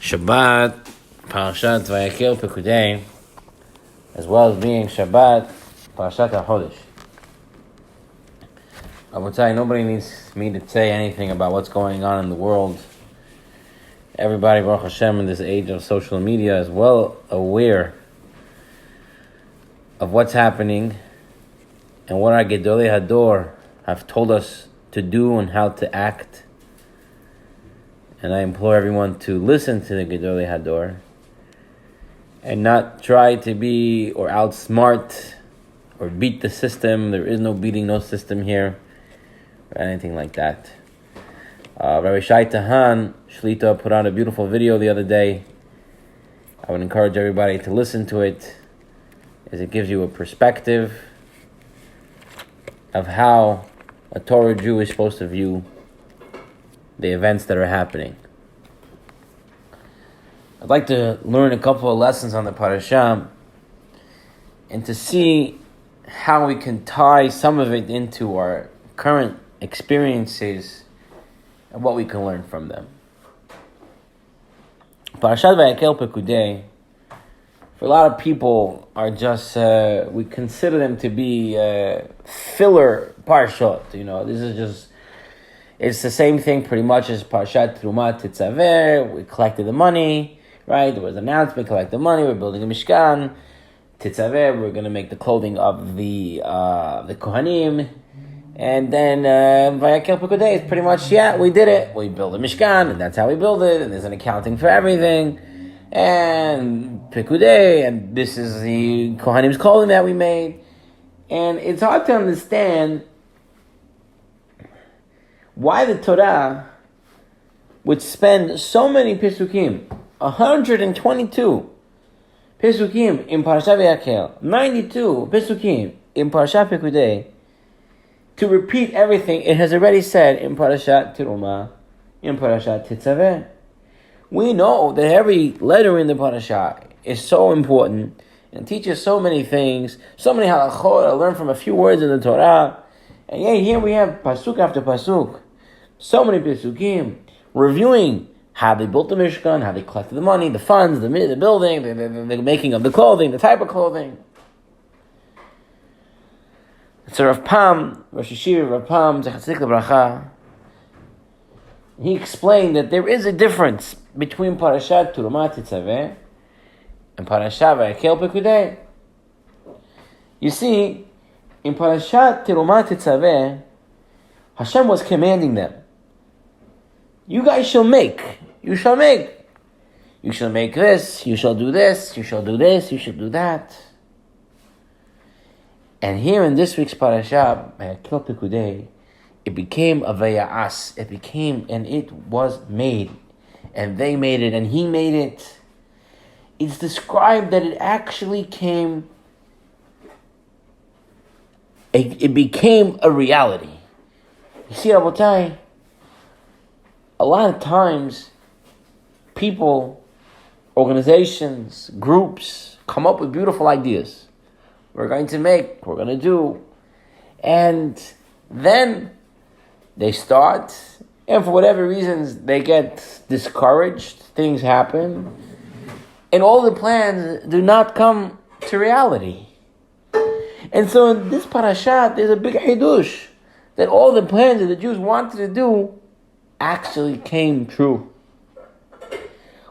Shabbat, Parshat Vayakhel Pekudei, as well as being Shabbat, Parshat HaChodesh. I will tell you, nobody needs me to say anything about what's going on in the world. Everybody, Baruch Hashem, in this age of social media is well aware of what's happening and what our Gedolei Hador have told us to do and how to act. And I implore everyone to listen to the Gedolei Hador and not try to be or outsmart or beat the system. There is no beating, no system here, or anything like that. Rabbi Shai Tahan Shlita put out a beautiful video the other day. I would encourage everybody to listen to it, as it gives you a perspective of how a Torah Jew is supposed to view the events that are happening. I'd like to learn a couple of lessons on the parasha and to see how we can tie some of it into our current experiences and what we can learn from them. Parshat Vayakhel Pekudei, for a lot of people, are just, we consider them to be filler parshot. This is just, it's the same thing pretty much as Parshat Trumat Titzaver. We collected the money, right? There was an announcement, collect the money, we're building a Mishkan. Titzaver, we're going to make the clothing of the Kohanim. And then Vayakhel Pekudei is pretty much, we did it. We built a Mishkan, and that's how we build it, and there's an accounting for everything. And Pekudei, and this is the Kohanim's clothing that we made. And it's hard to understand why the Torah would spend so many Pesukim, 122 Pesukim in Parshat Vayakhel, 92 Pesukim in Parshat Pekudei, to repeat everything it has already said in Parashat Terumah, in Parashat Tetzaveh. We know that every letter in the parasha is so important and teaches so many things, so many halachot. I learned from a few words in the Torah. And here we have pasuk after pasuk, so many pesukim, reviewing how they built the Mishkan, how they collected the money, the funds, the building, the making of the clothing, the type of clothing. So Rav Pam, Rosh Hashiva, Rav Pam, Zechatzdik L'Bracha, he explained that there is a difference between Parashat Trumat Tetzaveh and Parashat Vayakhel Pekudei. You see, in Parashat Trumat Tetzaveh, Hashem was commanding them, you guys shall make. You shall make. You shall make this. You shall do this. You shall do this. You shall do that. And here in this week's parasha, Vayakhel Pekudei, it became a vayas. It became, and it was made. And they made it, and he made it. It's described that it actually came, it became a reality. You see, Rabotai, a lot of times, people, organizations, groups, come up with beautiful ideas. We're going to make, we're going to do. And then they start, and for whatever reasons, they get discouraged, things happen, and all the plans do not come to reality. And so in this parashat, there's a big hidush, that all the plans that the Jews wanted to do actually came true.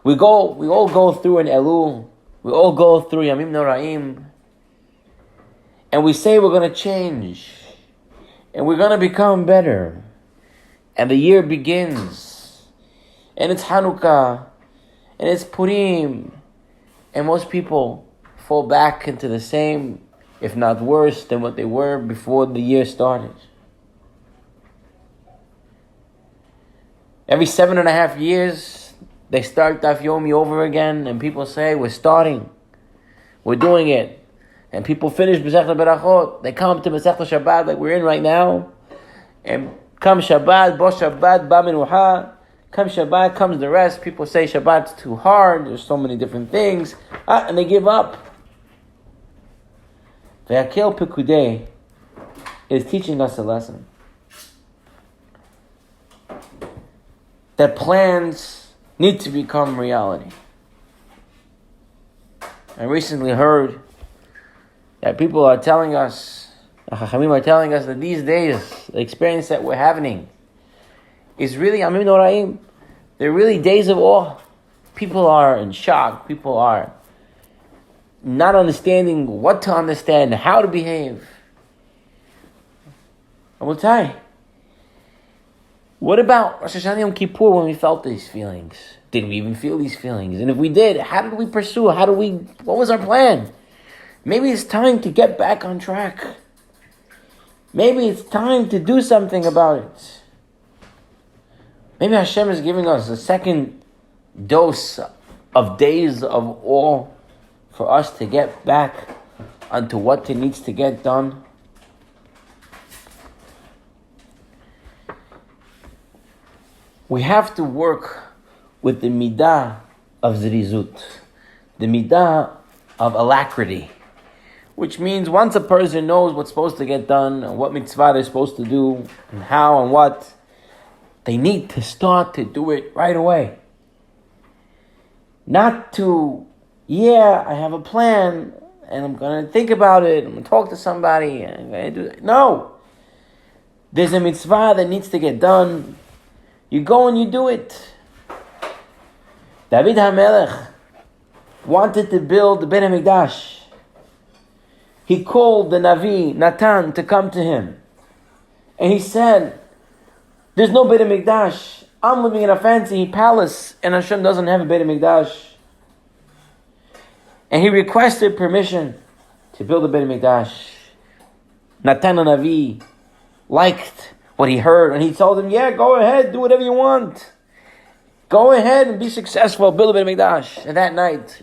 We all go through an Elul, we all go through Yamim Noraim, and we say we're going to change, and we're going to become better. And the year begins, and it's Hanukkah, and it's Purim, and most people fall back into the same, if not worse, than what they were before the year started. Every 7.5 years, they start Daf Yomi over again, and people say, we're starting, we're doing it. And people finish Masechta Berachot, they come to Masechta Shabbat like we're in right now, and come Shabbat, Bo Shabbat, Ba Menucha. Come Shabbat, comes the rest. People say Shabbat's too hard. There's so many different things. And they give up. Vayakhel Pekudei is teaching us a lesson. That plans need to become reality. I recently heard that people are telling us, the Chachamim are telling us that these days, the experience that we're having is really, Amim Noraim, they're really days of awe. People are in shock. People are not understanding what to understand, how to behave. I will tell you, what about Rosh Hashanah Yom Kippur when we felt these feelings? Did we even feel these feelings? And if we did, how did we pursue? What was our plan? Maybe it's time to get back on track. Maybe it's time to do something about it. Maybe Hashem is giving us a second dose of days of awe for us to get back onto what needs to get done. We have to work with the midah of zrizut, the midah of alacrity, which means once a person knows what's supposed to get done, and what mitzvah they're supposed to do, and how and what, they need to start to do it right away. Not to, I have a plan, and I'm going to think about it, I'm going to talk to somebody, and I'm going to do it. No. There's a mitzvah that needs to get done. You go and you do it. David HaMelech wanted to build the Beit HaMikdash. He called the Navi, Natan, to come to him. And he said, there's no Beit HaMikdash. I'm living in a fancy palace and Hashem doesn't have a Beit HaMikdash. And he requested permission to build a Beit HaMikdash. Natan the Navi liked what he heard, and he told him, go ahead, do whatever you want. Go ahead and be successful, build a Beit HaMikdash. And that night,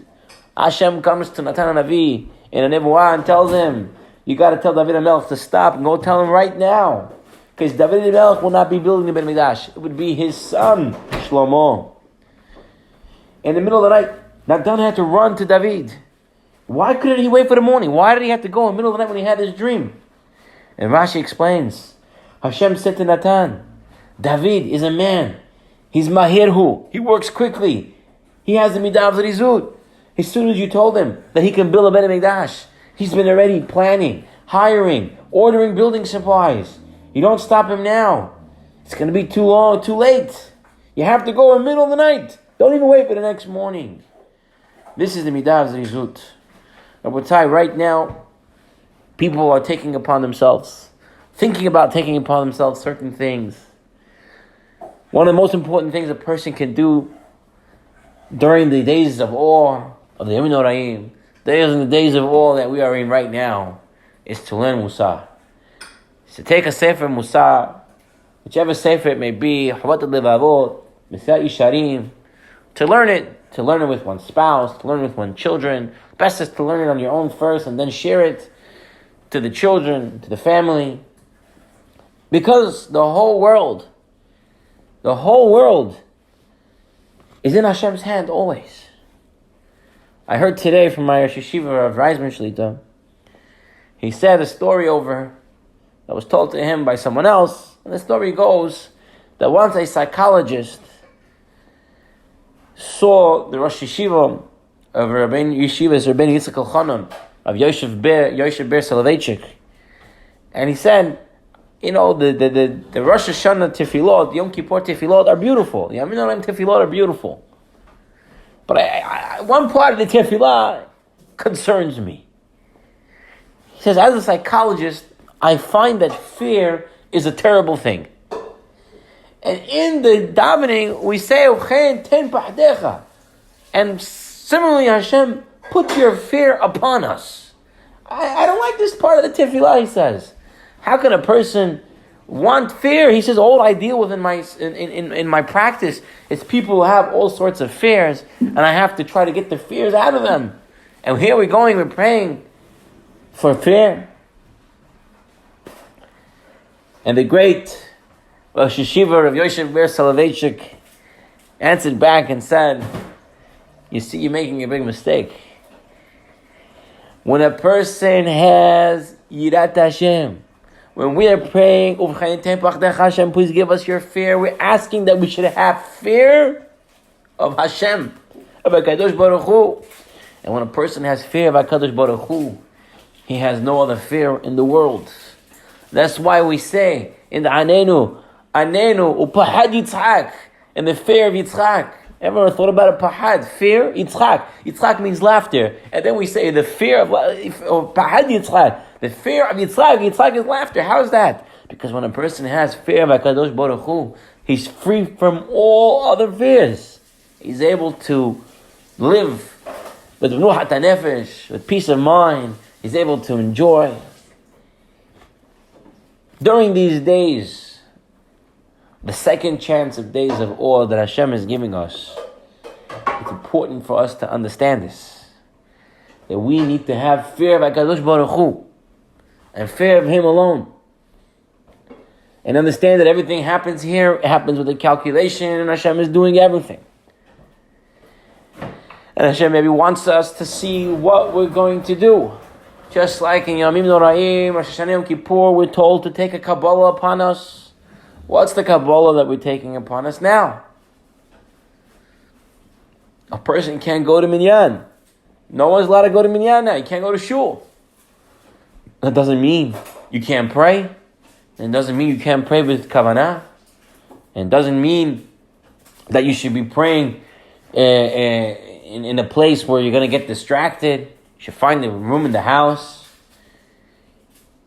Hashem comes to Natan Navi in a nevuah and tells him, you got to tell David HaMelech to stop and go tell him right now. Because David HaMelech will not be building the Beit HaMikdash. It would be his son, Shlomo. In the middle of the night, Natan had to run to David. Why couldn't he wait for the morning? Why did he have to go in the middle of the night when he had his dream? And Rashi explains, Hashem said to Natan, David is a man. He's mahirhu. He works quickly. He has the midah of zrizut. As soon as you told him that he can build a Beit HaMikdash, he's been already planning, hiring, ordering building supplies. You don't stop him now. It's going to be too long, too late. You have to go in the middle of the night. Don't even wait for the next morning. This is the midah of zrizut. Rabotai, right now, people are thinking upon themselves certain things. One of the most important things a person can do during the days of awe, of the Yemim Noraim, the days of awe that we are in right now, is to learn Musar. To take a Sefer Musar, whichever Sefer it may be, Chavat Levavot, Mesat Yisharim, to learn it with one's spouse, to learn it with one's children. Best is to learn it on your own first and then share it to the children, to the family. Because the whole world is in Hashem's hand always. I heard today from my Rosh Yeshiva of Reisman Shlita, he said a story over that was told to him by someone else, and the story goes that once a psychologist saw the Rosh Yeshiva of Rabbeinu Yitzchak Elchanan of Yosef Ber Soloveitchik, and he said, the Rosh Hashanah tefillot, the Yom Kippur tefillot are beautiful. The Yamim Noraim tefillot are beautiful. But one part of the tefillah concerns me. He says, as a psychologist, I find that fear is a terrible thing. And in the davening, we say, Uchen ten pahdecha. And similarly, Hashem, put your fear upon us. I don't like this part of the tefillah, he says. How can a person want fear? He says, all I deal with in my practice is people who have all sorts of fears, and I have to try to get the fears out of them. And here we're praying for fear. And the great Rosh Yeshiva of Yosef Ber Soloveitchik answered back and said, you see, you're making a big mistake. When a person has Yirat Hashem, when we are praying, Hashem, please give us your fear, we're asking that we should have fear of Hashem, of HaKadosh Baruch Hu. And when a person has fear of HaKadosh Baruch Hu, he has no other fear in the world. That's why we say in the Anenu upahad Yitzchak, in the fear of Yitzchak. Ever thought about a pahad? Fear? Yitzchak. Yitzchak means laughter. And then we say the fear of pahad Yitzchak. The fear of Yitzchak. Yitzchak is laughter. How is that? Because when a person has fear of HaKadosh Baruch Hu, he's free from all other fears. He's able to live with ruhat hanefesh, with peace of mind. He's able to enjoy. During these days, the second chance of days of awe that Hashem is giving us, it's important for us to understand this. That we need to have fear of HaKadosh Baruch Hu and fear of Him alone. And understand that everything happens here, it happens with a calculation, and Hashem is doing everything. And Hashem maybe wants us to see what we're going to do. Just like in Yamim Noraim, Rosh Hashanah, Yom Kippur, we're told to take a Kabbalah upon us. What's the Kabbalah that we're taking upon us now? A person can't go to Minyan. No one's allowed to go to Minyan now. You can't go to Shul. That doesn't mean you can't pray. It doesn't mean you can't pray with Kavanah. It doesn't mean that you should be praying in a place where you're going to get distracted. You should find a room in the house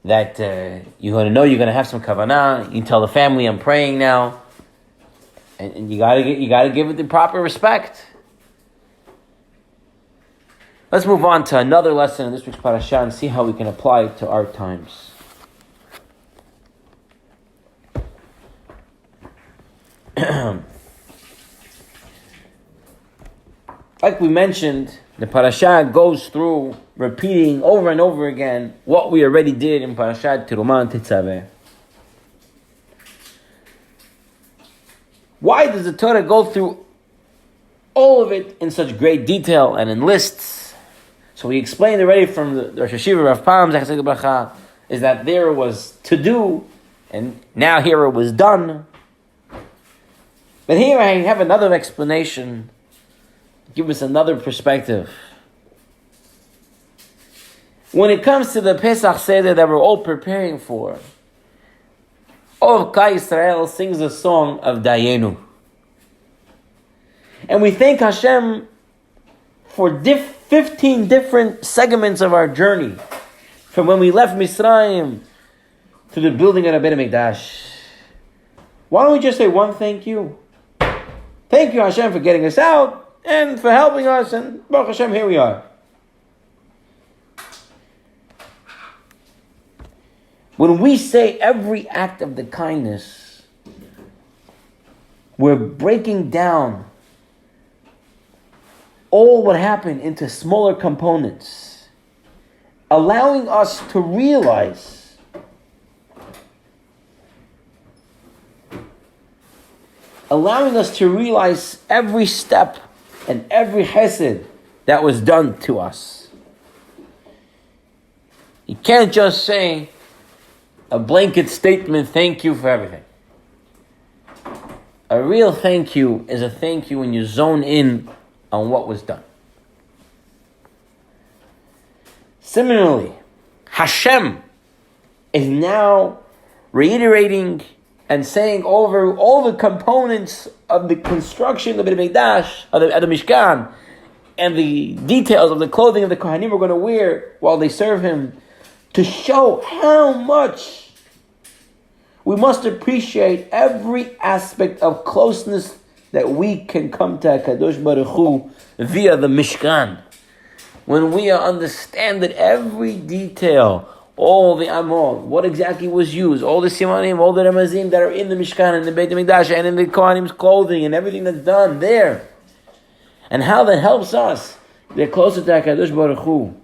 that you're going to know you're going to have some kavanah. You can tell the family, I'm praying now. And you got to give it the proper respect. Let's move on to another lesson in this week's parasha and see how we can apply it to our times. Like we mentioned, the parasha goes through repeating over and over again what we already did in Parashat Terumah and Tetzaveh. Why does the Torah go through all of it in such great detail and in lists? So we explained already from the Rosh Hashiva Rav Pam, Zechasek Bracha, is that there was to do, and now here it was done. But here I have another explanation. Give us another perspective. When it comes to the Pesach Seder that we're all preparing for, all of Klal Yisrael sings a song of Dayenu. And we thank Hashem for 15 different segments of our journey. From when we left Mitzrayim to the building of the Beit HaMikdash. Why don't we just say one thank you? Thank you Hashem for getting us out and for helping us, and Baruch Hashem, here we are. When we say every act of the kindness, we're breaking down all what happened into smaller components, allowing us to realize every step and every chesed that was done to us. You can't just say a blanket statement, thank you for everything. A real thank you is a thank you when you zone in on what was done. Similarly, Hashem is now reiterating and saying over all the components of the construction of the Beit HaMikdash, of the Mishkan, and the details of the clothing of the Kohanim are going to wear while they serve Him, to show how much we must appreciate every aspect of closeness that we can come to HaKadosh Baruch Hu via the Mishkan. When we understand that every detail, all the Amor, what exactly was used, all the Simanim, all the Ramazim that are in the Mishkan, and the Beit HaMikdash, and in the Kohanim's clothing, and everything that's done there, and how that helps us get closer to HaKadosh Baruch Hu.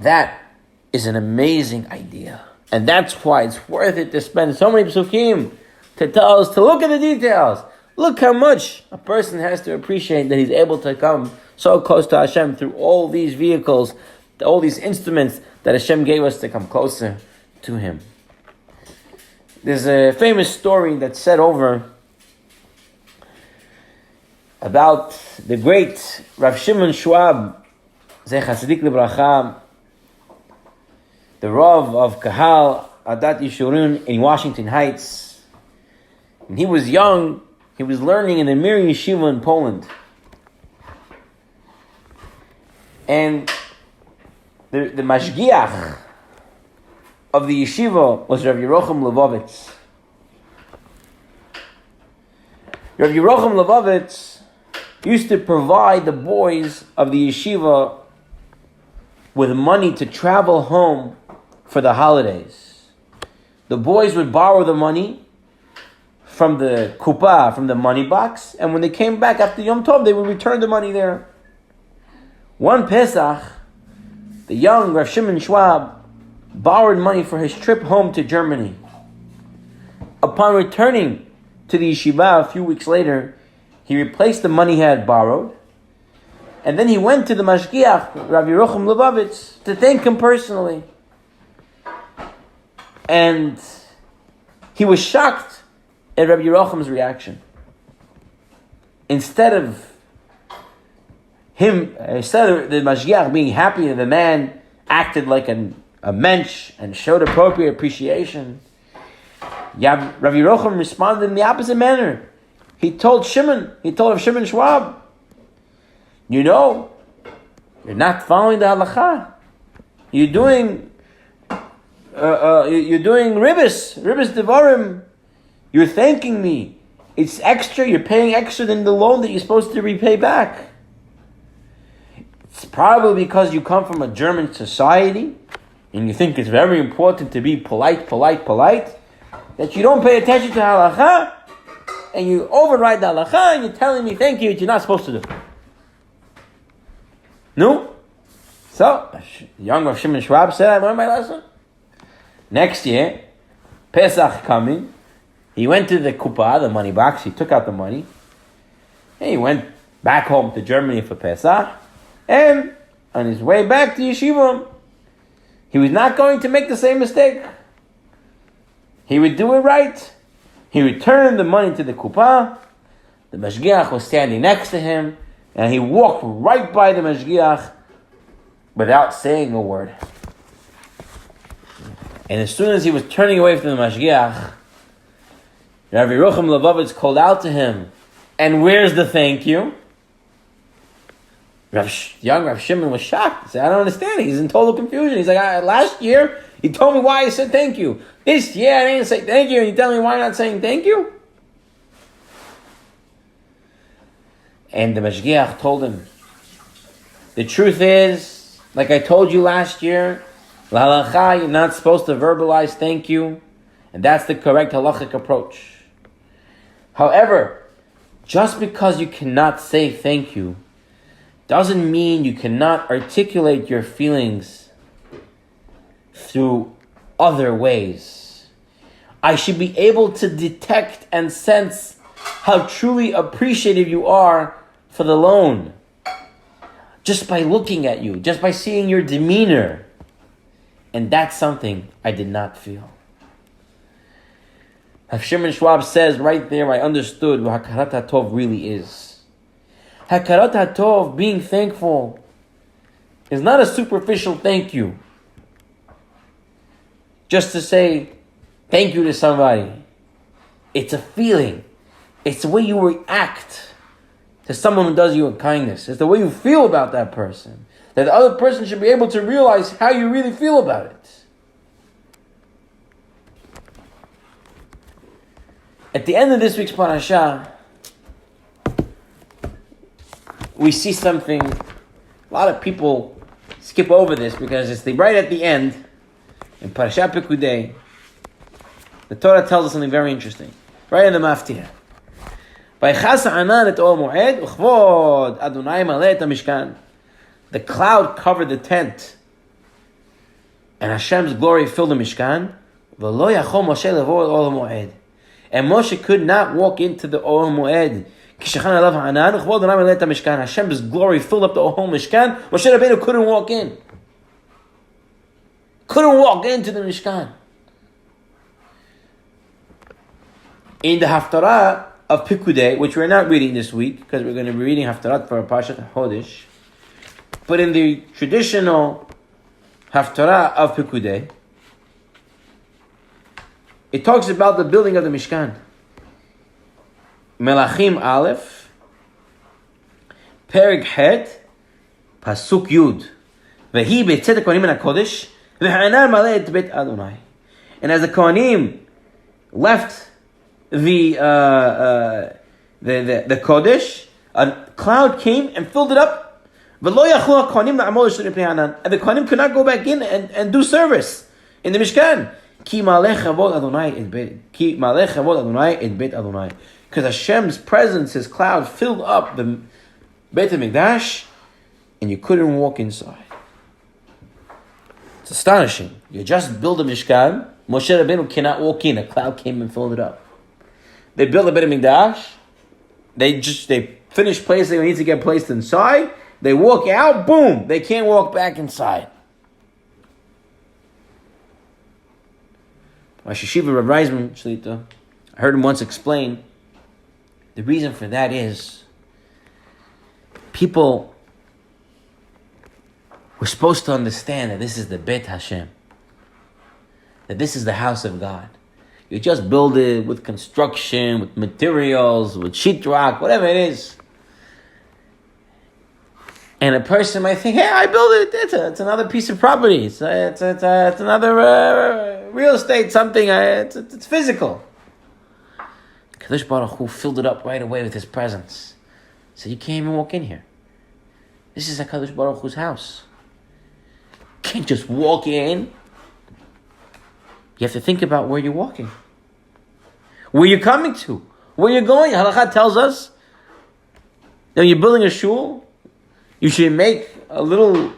That is an amazing idea. And that's why it's worth it to spend so many psukim to tell us to look at the details. Look how much a person has to appreciate that he's able to come so close to Hashem through all these vehicles, all these instruments that Hashem gave us to come closer to Him. There's a famous story that's said over about the great Rav Shimon Schwab, Zeh Chasadik Libracha, the Rav of Kahal Adat Yeshurun in Washington Heights. When he was young, he was learning in the Mir Yeshiva in Poland. And the mashgiach of the yeshiva was Rav Yerocham Levovitz. Rav Yerocham Levovitz used to provide the boys of the yeshiva with money to travel home for the holidays. The boys would borrow the money from the kupa, from the money box, and when they came back after Yom Tov, they would return the money there. One Pesach, the young Rav Shimon Schwab borrowed money for his trip home to Germany. Upon returning to the yeshiva a few weeks later, he replaced the money he had borrowed, and then he went to the mashgiach, Rav Yerocham Levovitz, to thank him personally. And he was shocked at Rav Yerocham's reaction. Instead of the mashgiach being happy that the man acted like a mensch and showed appropriate appreciation, Rav Yerocham responded in the opposite manner. He told Rav Shimon Schwab, you know, you're not following the halakha. You're doing ribis devarim. You're thanking me. It's extra. You're paying extra than the loan that you're supposed to repay back. It's probably because you come from a German society and you think it's very important to be polite, that you don't pay attention to halakha and you override the halakha and you're telling me thank you, you're not supposed to do. No? So, young Rav Shimon Schwab said, I learned my lesson. Next year, Pesach coming, he went to the kupa, the money box, he took out the money, and he went back home to Germany for Pesach, and on his way back to yeshiva, he was not going to make the same mistake. He would do it right. He returned the money to the kupa. The mashgiach was standing next to him, and he walked right by the mashgiach without saying a word. And as soon as he was turning away from the mashgiach, Rav Yerocham Levovitz called out to him, and where's the thank you? Young Rav Shimon was shocked. He said, I don't understand. He's in total confusion. He's like, last year, you told me why I said thank you. This year, I didn't say thank you, and you tell me why I'm not saying thank you? And the mashgiach told him, the truth is, like I told you last year, la halacha, you're not supposed to verbalize thank you, and that's the correct halachic approach. However, just because you cannot say thank you doesn't mean you cannot articulate your feelings through other ways. I should be able to detect and sense how truly appreciative you are for the loan, just by looking at you, just by seeing your demeanor. And that's something I did not feel. Rav Shimon Schwab says right there, I understood what Hakarat HaTov really is. Hakarat HaTov, being thankful, is not a superficial thank you. Just to say thank you to somebody. It's a feeling. It's the way you react to someone who does you a kindness. It's the way you feel about that person. That the other person should be able to realize how you really feel about it. At the end of this week's parasha, we see something. A lot of people skip over this because it's right at the end in Parshat Pekudei. The Torah tells us something very interesting. Right in the Maftir. The cloud covered the tent, and Hashem's glory filled the Mishkan. And Moshe could not walk into the Ohel Moed. Hashem's glory filled up the Ohel Mishkan. Moshe Rabbeinu couldn't walk in. Couldn't walk into the Mishkan. In the Haftarah of Pekudei, which we're not reading this week, because we're going to be reading Haftarah for Parshat Chodesh, but in the traditional Haftarah of Pekudei, it talks about the building of the Mishkan. Melachim Aleph, Perek Het, Pasuk Yud. Vehi betzedek kohanim min hakodesh, v'ha'anan maleh et bet Adonai. And as the Kohanim left the Kodesh, a cloud came and filled it up. And the Kohanim could not go back in and do service in the Mishkan. Because Hashem's presence, His cloud, filled up the Beit HaMikdash, and you couldn't walk inside. It's astonishing. You just build a Mishkan, Moshe Rabbeinu cannot walk in. A cloud came and filled it up. They built a Beit HaMikdash. They finish placing what needs to get placed inside. They walk out, boom, they can't walk back inside. Rosh Yeshiva Rav Reisman Shlita, I heard him once explain, the reason for that is people were supposed to understand that this is the Beit Hashem, that this is the house of God. You just build it with construction, with materials, with sheetrock, whatever it is. And a person might think, hey, I built it. It's another piece of property. It's another real estate, something. It's physical. Kadosh Baruch Hu filled it up right away with His presence. So you can't even walk in here. This is HaKadosh Baruch Hu's house. You can't just walk in. You have to think about where you're walking, where you're coming to, where you're going. Halakha tells us that when you're building a shul, you should make a little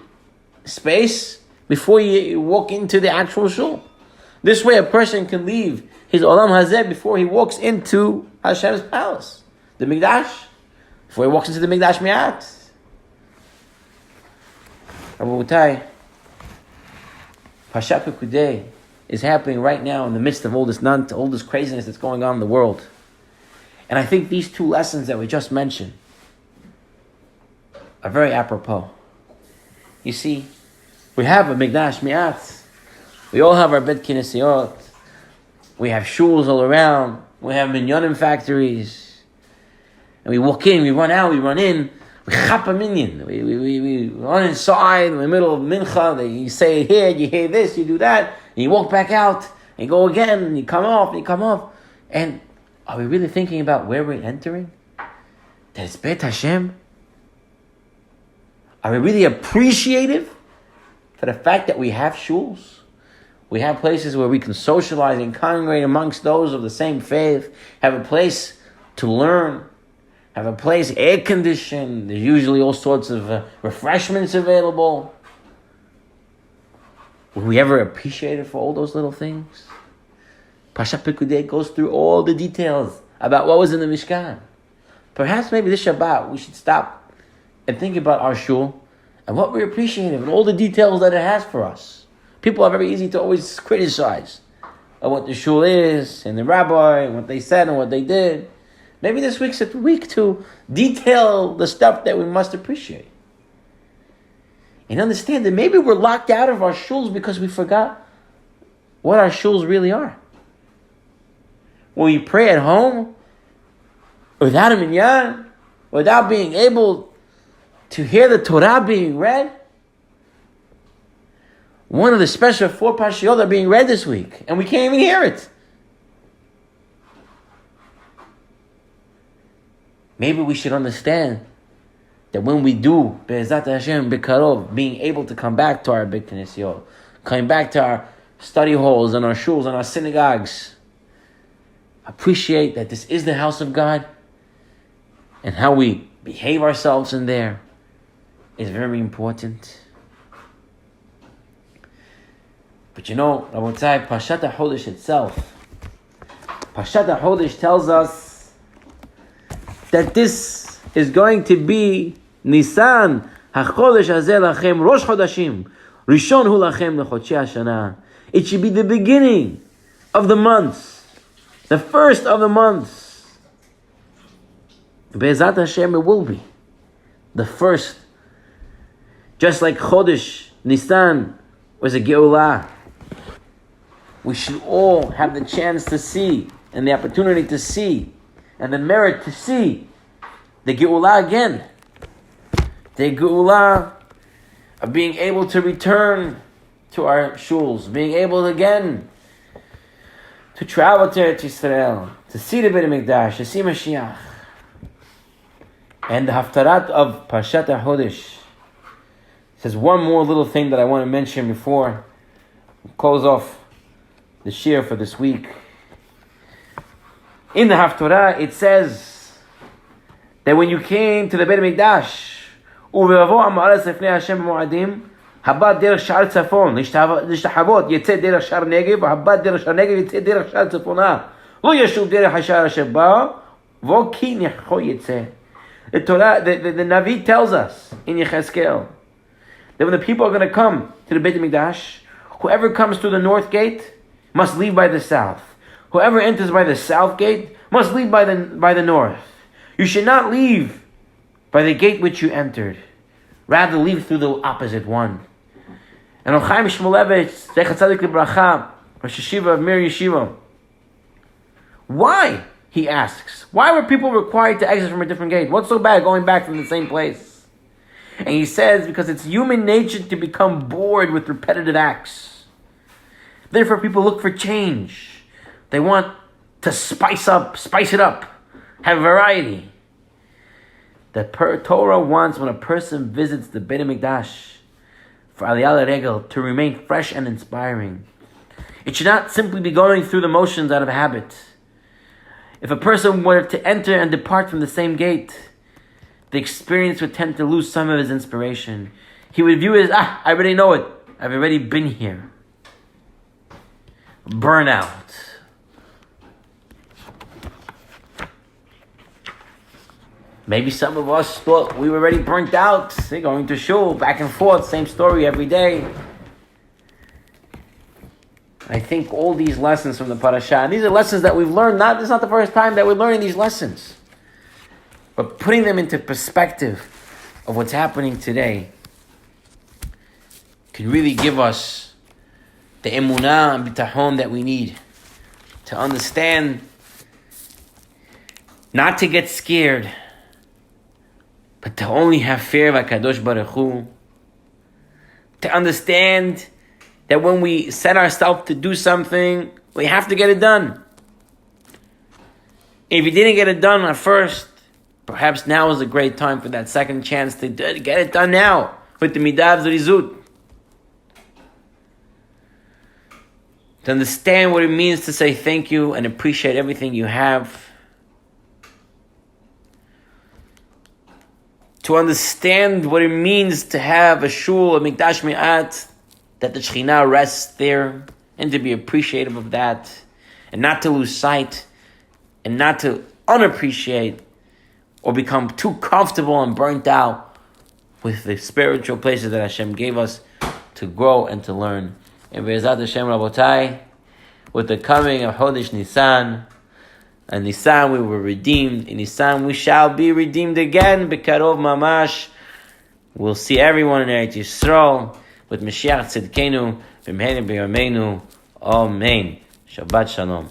space before you walk into the actual shul. This way a person can leave his olam hazeh before he walks into Hashem's palace, the Mikdash, before he walks into the Mikdash Mi'at. Rabotai, Parshat Pekudei is happening right now in the midst of all this craziness that's going on in the world. And I think these two lessons that we just mentioned are very apropos. You see, we have a Mikdash Mi'at. We all have our Bet Kinesiot. We have shuls all around. We have minyanim factories. And we walk in, we run out, we run in. We chap a minyan. We run inside in the middle of mincha. You say here, you hear this, you do that. And you walk back out, and you go again, and you come off, and you come off. And are we really thinking about where we're entering? That it's Bet Hashem? Are we really appreciative for the fact that we have shuls? We have places where we can socialize and congregate amongst those of the same faith, have a place to learn, have a place air-conditioned. There's usually all sorts of refreshments available. Were we ever appreciated for all those little things? Parshat Pekudei goes through all the details about what was in the Mishkan. Perhaps maybe this Shabbat we should stop and think about our shul and what we appreciate and all the details that it has for us. People are very easy to always criticize of what the shul is and the rabbi and what they said and what they did. Maybe this week's a week to detail the stuff that we must appreciate. And understand that maybe we're locked out of our shuls because we forgot what our shuls really are. When we pray at home, without a minyan, without being able to hear the Torah being read, one of the special 4 parshiyot are being read this week, and we can't even hear it. Maybe we should understand that when we do Be'ezat Hashem Bekarov, being able to come back to our Beit Knesset, coming back to our study halls and our shuls and our synagogues, appreciate that this is the house of God, and how we behave ourselves in there is very important. But you know, Rabotai, Parshat HaChodesh itself, Parshat HaChodesh tells us that this is going to be Nisan HaChodesh Hazeh Lachem Rosh Chodashim Rishon Hu Lachem Lechodshei Hashana. It should be the beginning of the months, the first of the months. Be'ezat Hashem, it will be the first. Just like Chodesh Nisan was a Geulah, we should all have the chance to see and the opportunity to see and the merit to see the Geulah again. The Geulah of being able to return to our shuls, being able again to travel to Eretz Yisrael, to see the Beit HaMikdash, to see Mashiach. And the Haftarat of Parshat HaChodesh says one more little thing that I want to mention before we close off the shir for this week. In the Haftarah, it says that when you came to the Beit HaMikdash, ובבוא המארץ לפני השם במועדים, הבא דרך שער צפון, להשתחוות יצא דרך שער נגב, והבא דרך שער נגב יצא דרך שער צפונה. לא ישוב דרך השער אשר בא, וכי נכו יצא. The Navi tells us in Yechezkel that when the people are going to come to the Beit HaMikdash, whoever comes through the north gate must leave by the south. Whoever enters by the south gate must leave by the north. You should not leave by the gate which you entered. Rather, leave through the opposite one. And Chaim Shmulevitz, Zecher Tzadik Libracha, Rosh Yeshiva of Mir Yeshiva, why, he asks, why were people required to exit from a different gate? What's so bad going back from the same place? And he says, because it's human nature to become bored with repetitive acts. Therefore, people look for change. They want to spice it up, have variety. The Torah wants, when a person visits the Beit HaMikdash for Aliyah Regel, to remain fresh and inspiring. It should not simply be going through the motions out of habit. If a person were to enter and depart from the same gate, the experience would tend to lose some of his inspiration. He would view it as, I already know it. I've already been here. Burnout. Maybe some of us thought we were already burnt out. They're going to shul, back and forth, same story every day. I think all these lessons from the parasha, and these are lessons that we've learned, this is not the first time that we're learning these lessons, but putting them into perspective of what's happening today can really give us the emunah and bitachon that we need to understand, not to get scared, but to only have fear of HaKadosh Baruch Hu, to understand that when we set ourselves to do something, we have to get it done. If you didn't get it done at first, perhaps now is a great time for that second chance to get it done now, with the midah of zrizut. To understand what it means to say thank you and appreciate everything you have. To understand what it means to have a shul, a mikdash mi'at, that the Shekhinah rests there, and to be appreciative of that, and not to lose sight, and not to unappreciate, or become too comfortable and burnt out with the spiritual places that Hashem gave us to grow and to learn. And Be'ezat Hashem Rabotai, with the coming of Chodesh Nisan, in Nisan we were redeemed. In Nisan we shall be redeemed again. Bekarov mamash. We'll see everyone in Eretz Yisrael with Mashiach Tzidkenu. B'mheinu b'yameinu. Amen. Shabbat Shalom.